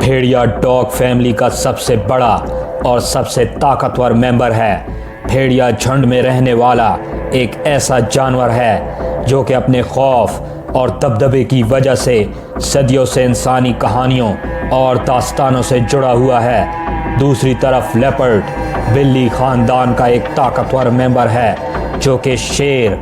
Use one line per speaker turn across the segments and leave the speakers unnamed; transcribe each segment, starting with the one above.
भेड़िया dog family का सबसे बड़ा और सबसे ताकतवर मेंबर है। भेड़िया झुंड में रहने वाला एक ऐसा जानवर है जो कि अपने खौफ और दबदबे की वजह से सदियों से इंसानी कहानियों और दास्तानों से जुड़ा हुआ है। दूसरी तरफ लेपर्ड बिल्ली खानदान का एक ताकतवर मेंबर है जो कि शेर,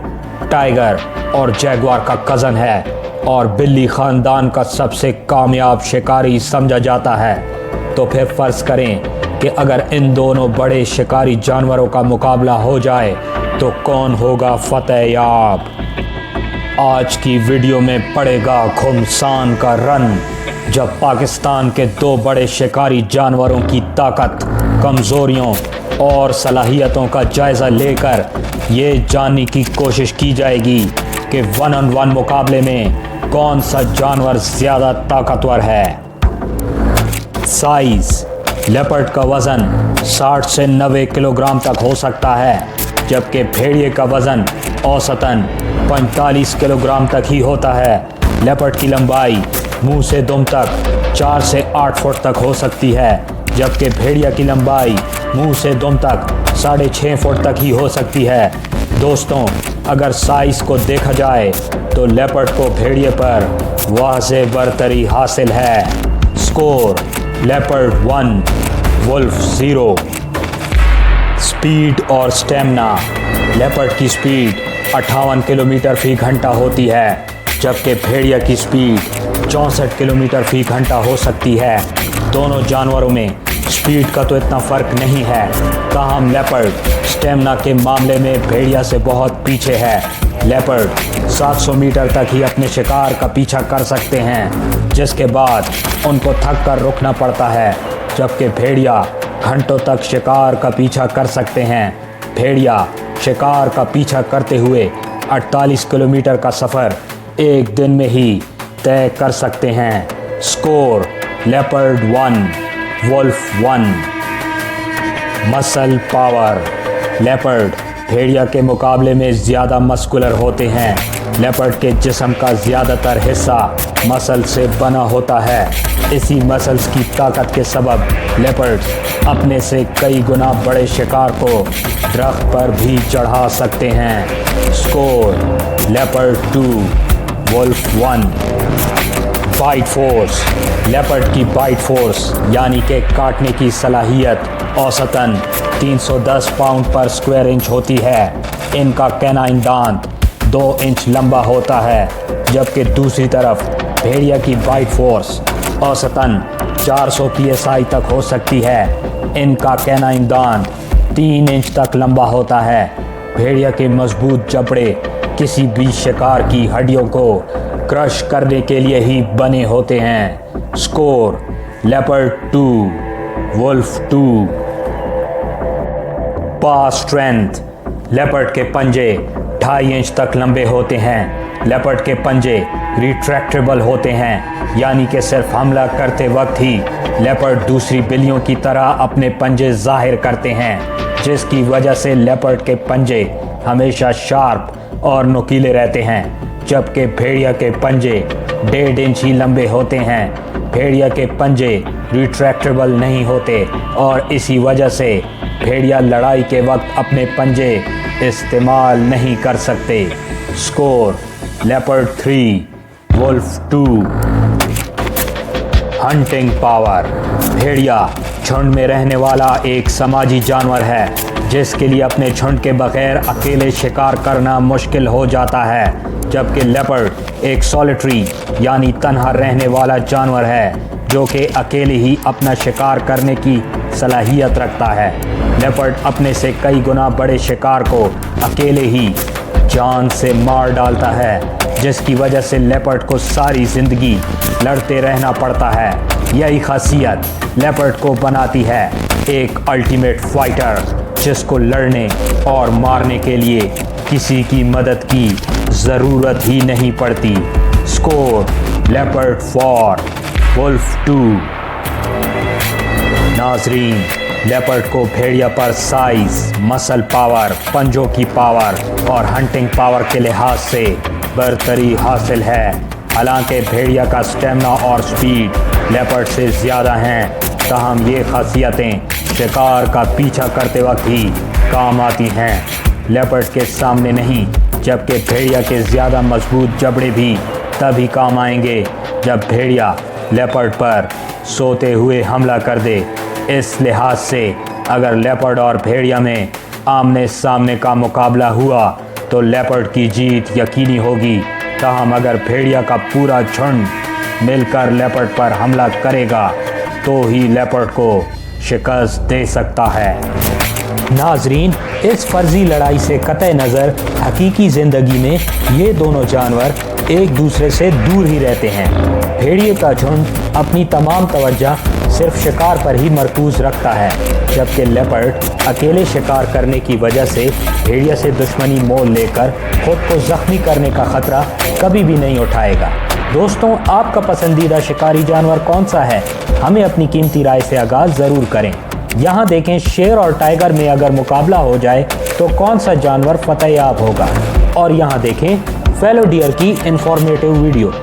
टाइगर और जैगुआर का कज़न है और बिल्ली खानदान का सबसे कामयाब शिकारी समझा जाता है। तो फिर फर्ज करें कि अगर इन दोनों बड़े शिकारी जानवरों का मुकाबला हो जाए तो कौन होगा फतेह याब। आज की वीडियो में पड़ेगा घुमसान का रन जब पाकिस्तान के दो बड़े शिकारी जानवरों की ताकत, कमज़ोरियों और सलाहियतों का जायज़ा लेकर ये जानने की कोशिश की जाएगी कि 1-on-1 मुकाबले में कौन सा जानवर ज़्यादा ताकतवर है। साइज़: लेपर्ड का वज़न 60 से 90 किलोग्राम तक हो सकता है, जबकि भेड़िए का वज़न औसतन 45 किलोग्राम तक ही होता है। लेपर्ड की लंबाई मुंह से दुम तक 4 से 8 फुट तक हो सकती है, जबकि भेड़िया की लंबाई मुंह से दुम तक 6.5 फुट तक ही हो सकती है। दोस्तों, अगर साइज़ को देखा जाए तो लेपर्ड को भेड़िए पर वाज़े बरतरी हासिल है। Score: leopard 1, wolf 0। स्पीड और स्टेमिना: लेपर्ड की स्पीड 58 किलोमीटर फी घंटा होती है, जबकि भेड़िया की स्पीड 64 किलोमीटर फी घंटा हो सकती है। दोनों जानवरों में स्पीड का तो इतना फ़र्क नहीं है, ताहम लेपर्ड स्टेमिना के मामले में भेड़िया से बहुत पीछे है। लेपर्ड 700 मीटर तक ही अपने शिकार का पीछा कर सकते हैं, जिसके बाद उनको थक कर रुकना पड़ता है, जबकि भेड़िया घंटों तक शिकार का पीछा कर सकते हैं। भेड़िया शिकार का पीछा करते हुए 48 किलोमीटर का सफ़र एक दिन में ही तय कर सकते हैं। Score: leopard 1, wolf 1। Muscle power: leopard भेड़िया के मुकाबले में ज़्यादा मस्कुलर होते हैं। लेपर्ड के जिस्म का ज़्यादातर हिस्सा मसल से बना होता है। इसी मसल्स की ताकत के सबब लेपर्ड अपने से कई गुना बड़े शिकार को दरख्त पर भी चढ़ा सकते हैं। Score: leopard 2, wolf 1। Bite force: leopard की बाइट फोर्स यानी कि काटने की सलाहियत औसतन 310 पाउंड पर स्क्वायर इंच होती है। इनका कैनाइन दांत 2 इंच लंबा होता है, जबकि दूसरी तरफ भेड़िया की बाइट फोर्स औसतन 400 psi तक हो सकती है। इनका कैनाइन दांत 3 इंच तक लंबा होता है। भेड़िया के मजबूत जबड़े किसी भी शिकार की हड्डियों को क्रश करने के लिए ही बने होते हैं। Score: leopard 2, wolf 2। Paw strength: leopard के पंजे 2.5 इंच तक लंबे होते हैं। लेपर्ड के पंजे रिट्रैक्टेबल होते हैं, यानी कि सिर्फ हमला करते वक्त ही लेपर्ड दूसरी बिल्लियों की तरह अपने पंजे जाहिर करते हैं, जिसकी वजह से लेपर्ड के पंजे हमेशा शार्प और नुकीले रहते हैं, जबकि भेड़िया के पंजे 1.5 इंच ही लंबे होते हैं। भेड़िया के पंजे रिट्रैक्टेबल नहीं होते और इसी वजह से भेड़िया लड़ाई के वक्त अपने पंजे इस्तेमाल नहीं कर सकते। Score: leopard 3, wolf 2। Hunting power: भेड़िया झुंड में रहने वाला एक समाजी जानवर है, जिसके लिए अपने झुंड के बगैर अकेले शिकार करना मुश्किल हो जाता है, जबकि लेपर्ड एक सॉलिटरी यानी तन्हा रहने वाला जानवर है जो कि अकेले ही अपना शिकार करने की सलाहियत रखता है। लेपर्ड अपने से कई गुना बड़े शिकार को अकेले ही जान से मार डालता है, जिसकी वजह से लेपर्ड को सारी ज़िंदगी लड़ते रहना पड़ता है। यही खासियत लेपर्ड को बनाती है एक अल्टीमेट फाइटर, जिसको लड़ने और मारने के लिए किसी की मदद की ज़रूरत ही नहीं पड़ती। Score: leopard 4, wolf 2। नाजरीन, लेपर्ड को भेड़िया पर साइज, मसल पावर, पंजों की पावर और हंटिंग पावर के लिहाज से बरतरी हासिल है। हालांकि भेड़िया का स्टेमिना और स्पीड लेपर्ड से ज़्यादा हैं, ताहम ये खासियतें शिकार का पीछा करते वक्त ही काम आती हैं। लेपर्ड के सामने नहीं, जबकि भेड़िया के ज़्यादा मजबूत जबड़े भी तभी काम आएंगे जब भेड़िया लेपर्ड पर सोते हुए हमला कर दे। इस लिहाज से अगर लेपर्ड और भेड़िया में आमने सामने का मुकाबला हुआ तो लेपर्ड की जीत यकीनी होगी। ताहम अगर भेड़िया का पूरा झुंड मिलकर लेपर्ड पर हमला करेगा तो ही लेपर्ड को शिकस्त दे सकता है। नाजरीन, इस फर्जी लड़ाई से कतई नज़र हकीकी ज़िंदगी में ये दोनों जानवर एक दूसरे से दूर ही रहते हैं। भेड़िए का झुंड अपनी तमाम तवज्जो सिर्फ शिकार पर ही मरकूज़ रखता है, जबकि लेपर्ड अकेले शिकार करने की वजह से भेड़िया से दुश्मनी मोल लेकर खुद को ज़ख्मी करने का ख़तरा कभी भी नहीं उठाएगा। दोस्तों, आपका पसंदीदा शिकारी जानवर कौन सा है? हमें अपनी कीमती राय से आगाज़ ज़रूर करें। यहाँ देखें, शेर और टाइगर में अगर मुकाबला हो जाए तो कौन सा जानवर फतेहयाब होगा। और यहाँ देखें फेलो डियर की इंफॉर्मेटिव वीडियो।